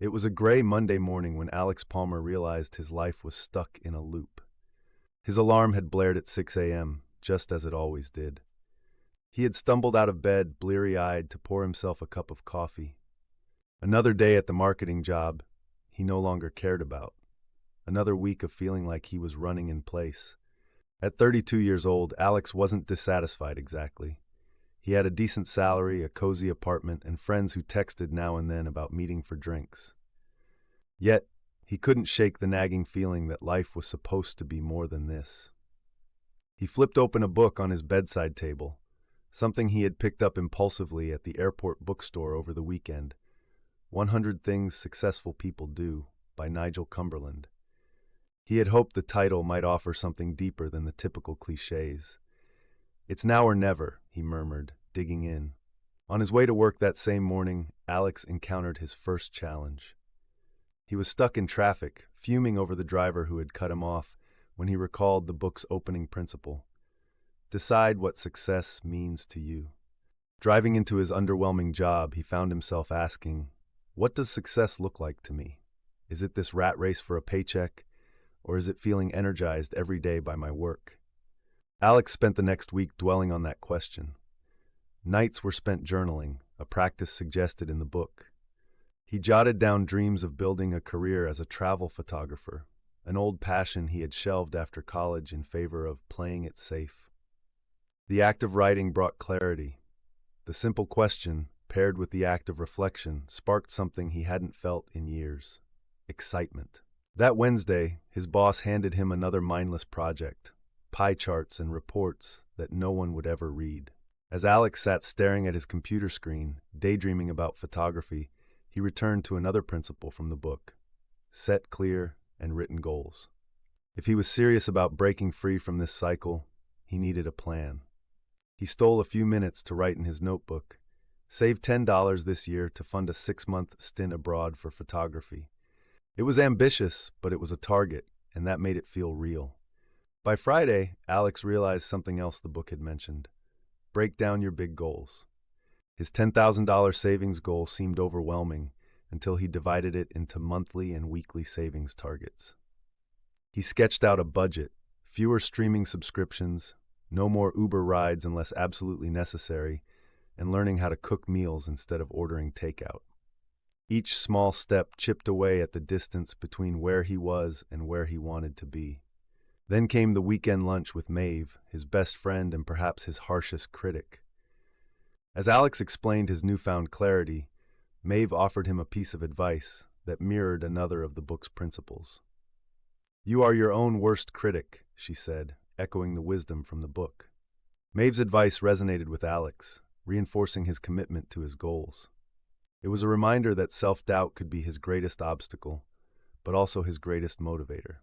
It was a gray Monday morning when Alex Palmer realized his life was stuck in a loop. His alarm had blared at 6 a.m., just as it always did. He had stumbled out of bed, bleary-eyed, to pour himself a cup of coffee. Another day at the marketing job he no longer cared about. Another week of feeling like he was running in place. At 32 years old, Alex wasn't dissatisfied exactly. He had a decent salary, a cozy apartment, and friends who texted now and then about meeting for drinks. Yet, he couldn't shake the nagging feeling that life was supposed to be more than this. He flipped open a book on his bedside table, something he had picked up impulsively at the airport bookstore over the weekend. 100 Things Successful People Do by Nigel Cumberland. He had hoped the title might offer something deeper than the typical cliches. "It's now or never," he murmured, digging in. On his way to work that same morning, Alex encountered his first challenge. He was stuck in traffic, fuming over the driver who had cut him off, when he recalled the book's opening principle. Decide what success means to you. Driving into his underwhelming job, he found himself asking, what does success look like to me? Is it this rat race for a paycheck, or is it feeling energized every day by my work? Alex spent the next week dwelling on that question. Nights were spent journaling, a practice suggested in the book. He jotted down dreams of building a career as a travel photographer, an old passion he had shelved after college in favor of playing it safe. The act of writing brought clarity. The simple question, paired with the act of reflection, sparked something he hadn't felt in years: excitement. That Wednesday, his boss handed him another mindless project, pie charts and reports that no one would ever read. As Alex sat staring at his computer screen, daydreaming about photography, he returned to another principle from the book: set clear and written goals. If he was serious about breaking free from this cycle, he needed a plan. He stole a few minutes to write in his notebook: save $10 this year to fund a 6-month stint abroad for photography. It was ambitious, but it was a target, and that made it feel real. By Friday, Alex realized something else the book had mentioned: break down your big goals. His $10,000 savings goal seemed overwhelming until he divided it into monthly and weekly savings targets. He sketched out a budget: fewer streaming subscriptions, no more Uber rides unless absolutely necessary, and learning how to cook meals instead of ordering takeout. Each small step chipped away at the distance between where he was and where he wanted to be. Then came the weekend lunch with Maeve, his best friend and perhaps his harshest critic. As Alex explained his newfound clarity, Maeve offered him a piece of advice that mirrored another of the book's principles. "You are your own worst critic," she said, echoing the wisdom from the book. Maeve's advice resonated with Alex, reinforcing his commitment to his goals. It was a reminder that self-doubt could be his greatest obstacle, but also his greatest motivator.